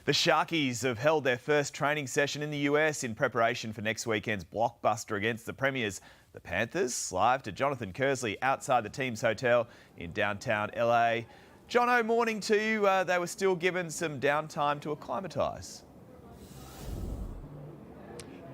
The Sharkies have held their first training session in the US in preparation for next weekend's blockbuster against the Premiers, the Panthers. Live to Jonathan Kersley outside the team's hotel in downtown LA. Jono, morning to you. They were still given some downtime to acclimatise.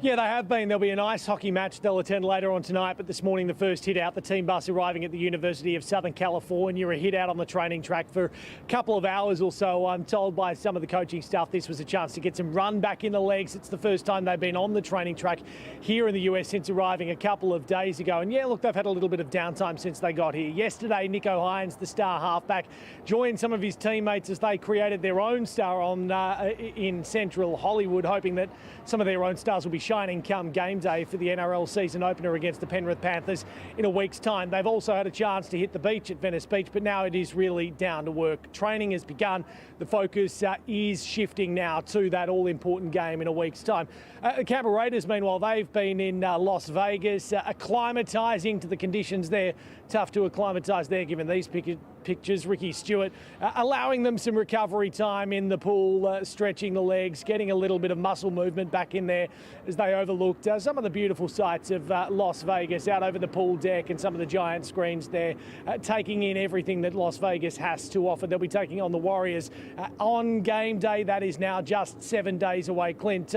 Yeah, they have been. There'll be an ice hockey match they'll attend later on tonight, but this morning the first hit out, the team bus arriving at the University of Southern California, a hit out on the training track for a couple of hours or so. I'm told by some of the coaching staff this was a chance to get some run back in the legs. It's the first time they've been on the training track here in the US since arriving a couple of days ago. And yeah, look, they've had a little bit of downtime since they got here. Yesterday, Nico Hines, the star halfback, joined some of his teammates as they created their own star in Central Hollywood, hoping that some of their own stars will be shining come game day for the NRL season opener against the Penrith Panthers in a week's time. They've also had a chance to hit the beach at Venice Beach, but now it is really down to work. Training has begun. The focus is shifting now to that all-important game in a week's time. The Canberra Raiders, meanwhile, they've been in Las Vegas, acclimatising to the conditions there. Tough to acclimatise there given these pictures. Ricky Stewart allowing them some recovery time in the pool, stretching the legs, getting a little bit of muscle movement back in there as they overlooked some of the beautiful sights of Las Vegas out over the pool deck and some of the giant screens there, taking in everything that Las Vegas has to offer. They'll be taking on the Warriors on game day. That is now just 7 days away, Clint.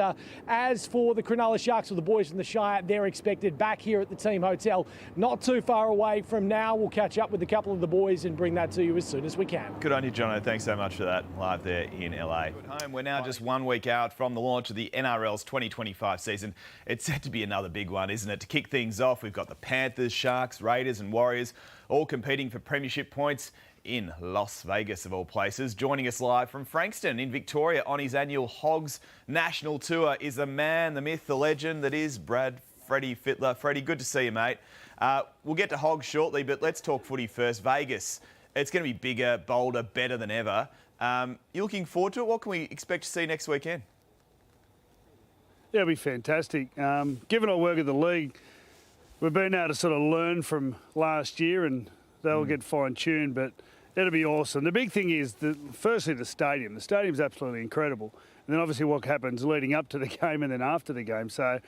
As for the Cronulla Sharks, or the boys from the Shire, they're expected back here at the team hotel not too far away from now. We'll catch up with a couple of the boys and bring that to you as soon as we can. Good on you, Jono. Thanks so much for that live there in LA. At home, we're now just 1 week out from the launch of the NRL's 2025 season. It's set to be another big one, isn't it? To kick things off, we've got the Panthers, Sharks, Raiders and Warriors all competing for premiership points in Las Vegas, of all places. Joining us live from Frankston in Victoria on his annual Hogs National Tour is the man, the myth, the legend that is Freddie Fittler. Freddie, good to see you, mate. We'll get to Hogs shortly, but let's talk footy first. Vegas, it's going to be bigger, bolder, better than ever. You looking forward to it? What can we expect to see next weekend? Yeah, it'll be fantastic. Given our work at the league, we've been able to sort of learn from last year and they'll get fine-tuned, but it'll be awesome. The big thing is, firstly, the stadium. The stadium's absolutely incredible. And then obviously what happens leading up to the game and then after the game. So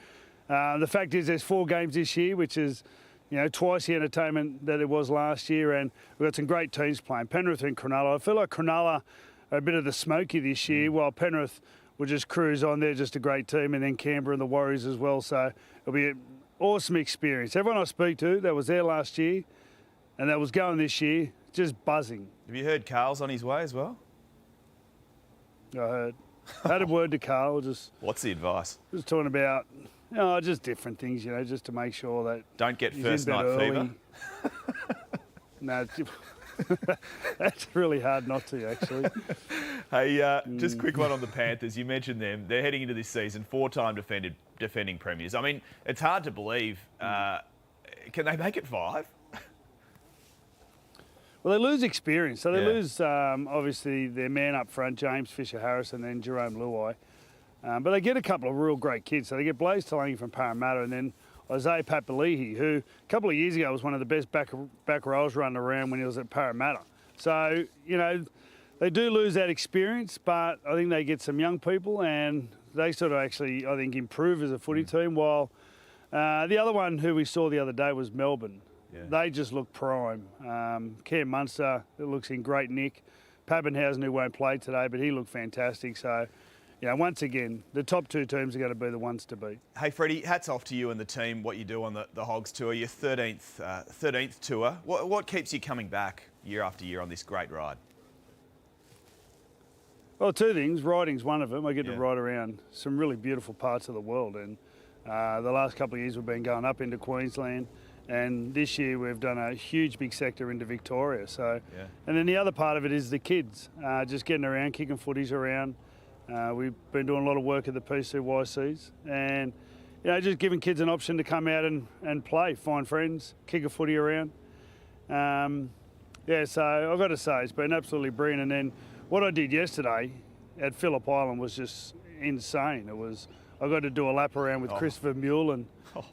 the fact is there's 4 games this year, which is, you know, twice the entertainment that it was last year, and we've got some great teams playing. Penrith and Cronulla. I feel like Cronulla are a bit of the smoky this year, while Penrith will just cruise on. They're just a great team, and then Canberra and the Warriors as well. So it'll be an awesome experience. Everyone I speak to that was there last year and that was going this year, just buzzing. Have you heard Carl's on his way as well? I heard. Had a word to Carl. What's the advice? Just talking about, you know, just different things, you know, just to make sure that don't get first night fever. No, that's really hard not to, actually. Hey, just a quick one on the Panthers. You mentioned them. They're heading into this season, 4-time defending premiers. I mean, it's hard to believe. Can they make it 5? Well, they lose experience. So they lose, obviously, their man up front, James Fisher-Harris, and then Jerome Luai. But they get a couple of real great kids. So they get Blaze Talangi from Parramatta and then Isaiah Papali'i, who a couple of years ago was one of the best back rows running around when he was at Parramatta. So, you know, they do lose that experience, but I think they get some young people and they sort of actually, I think, improve as a footy team, while the other one who we saw the other day was Melbourne. Yeah. They just look prime. Cam Munster, it looks in great nick. Pappenhausen, who won't play today, but he looked fantastic. So, you know, once again, the top 2 teams are going to be the ones to beat. Hey, Freddie, hats off to you and the team, what you do on the Hogs Tour, your 13th tour. What keeps you coming back year after year on this great ride? Well, 2 things. Riding's one of them. I get to ride around some really beautiful parts of the world. And the last couple of years we've been going up into Queensland. And this year we've done a huge big sector into Victoria. So, and then the other part of it is the kids, just getting around, kicking footies around. We've been doing a lot of work at the PCYCs and, you know, just giving kids an option to come out and play, find friends, kick a footy around. Yeah, so I've got to say it's been absolutely brilliant. And then what I did yesterday at Phillip Island was just insane. I got to do a lap around with Christopher Mule, and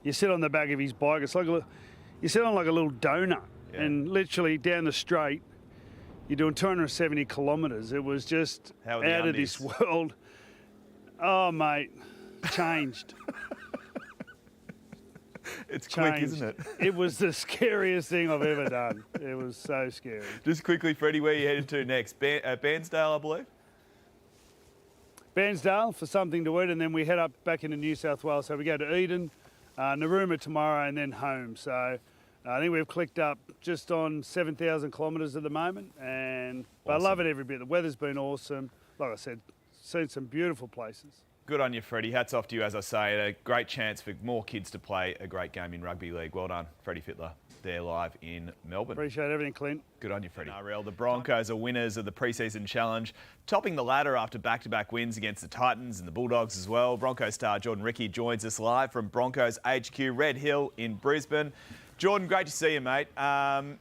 you sit on the back of his bike. It's like you sit on like a little donut, and literally down the straight, you're doing 270 kilometres. It was just How are the out of undies? this world. Oh, mate, changed. It's quick, Changed. isn't it? It was the scariest thing I've ever done. It was so scary. Just quickly, Freddie, where are you headed to next? Bairnsdale, I believe? Bairnsdale for something to eat, and then we head up back into New South Wales. So we go to Eden, Narooma tomorrow, and then home. So I think we've clicked up just on 7,000 kilometres at the moment, and I love it every bit. The weather's been awesome. Like I said, seen some beautiful places. Good on you, Freddie. Hats off to you, as I say. A great chance for more kids to play a great game in rugby league. Well done, Freddie Fittler. They're live in Melbourne. Appreciate everything, Clint. Good on you, Freddie. NRL, the Broncos are winners of the preseason challenge, topping the ladder after back-to-back wins against the Titans and the Bulldogs as well. Broncos star Jordan Ricky joins us live from Broncos HQ Red Hill in Brisbane. Jordan, great to see you, mate.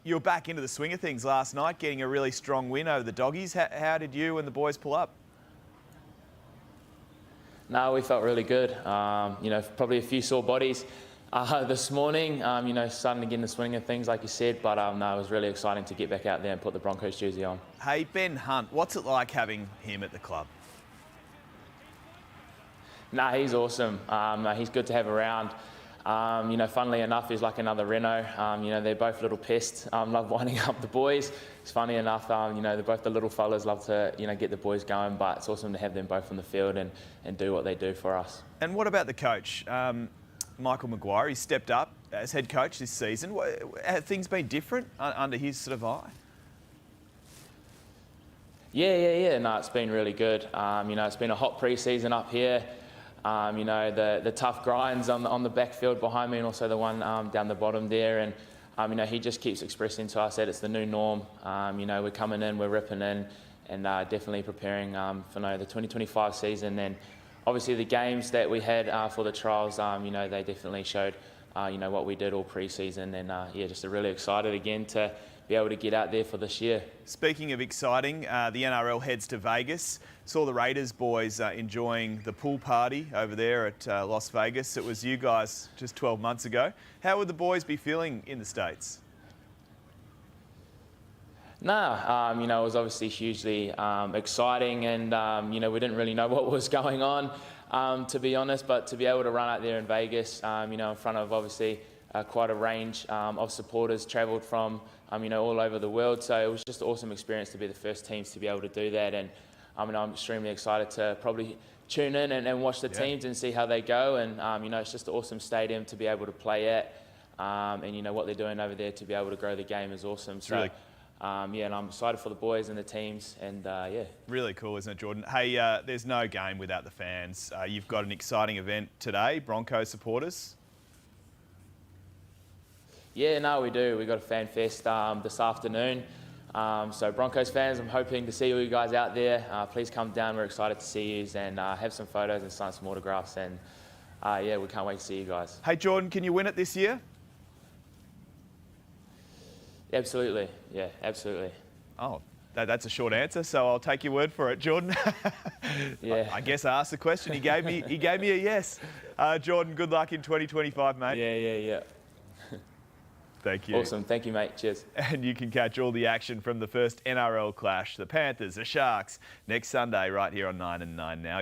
You were back into the swing of things last night, getting a really strong win over the Doggies. How did you and the boys pull up? No, we felt really good. Probably a few sore bodies this morning, starting to get in the swing of things, like you said. But no, it was really exciting to get back out there and put the Broncos jersey on. Hey, Ben Hunt, what's it like having him at the club? No, he's awesome. He's good to have around. Funnily enough, he's like another Reno. They're both little pests. Love winding up the boys. It's funny enough, they're both the little fellas, love to, get the boys going, but it's awesome to have them both on the field and do what they do for us. And what about the coach, Michael Maguire? He stepped up as head coach this season. Have things been different under his sort of eye? Yeah. No, it's been really good. It's been a hot pre-season up here. The tough grinds on the backfield behind me, and also the one down the bottom there. And he just keeps expressing to us that it's the new norm. We're coming in, we're ripping in, and definitely preparing for the 2025 season. And obviously the games that we had for the trials, they definitely showed what we did all pre-season. And just really excited again to be able to get out there for this year. Speaking of exciting, the NRL heads to Vegas. Saw the Raiders boys enjoying the pool party over there at Las Vegas. It was you guys just 12 months ago. How would the boys be feeling in the States? It was obviously hugely exciting, and we didn't really know what was going on, to be honest. But to be able to run out there in Vegas, in front of obviously quite a range of supporters, travelled from all over the world. So it was just an awesome experience to be the first teams to be able to do that. And I'm extremely excited to probably tune in and watch the teams and see how they go. And it's just an awesome stadium to be able to play at. And what they're doing over there to be able to grow the game is awesome. So really... and I'm excited for the boys and the teams, and Really cool, isn't it, Jordan? Hey, there's no game without the fans. You've got an exciting event today, Broncos supporters. Yeah, no, we do. We've got a fan fest this afternoon. So Broncos fans, I'm hoping to see all you guys out there. Please come down. We're excited to see you and have some photos and sign some autographs. And we can't wait to see you guys. Hey, Jordan, can you win it this year? Absolutely. Yeah, absolutely. Oh, that's a short answer, so I'll take your word for it, Jordan. Yeah. I guess I asked the question. He gave me a yes. Jordan, good luck in 2025, mate. Yeah. Thank you. Awesome. Thank you, mate. Cheers. And you can catch all the action from the first NRL clash, the Panthers, the Sharks, next Sunday right here on 9 and 9 Now.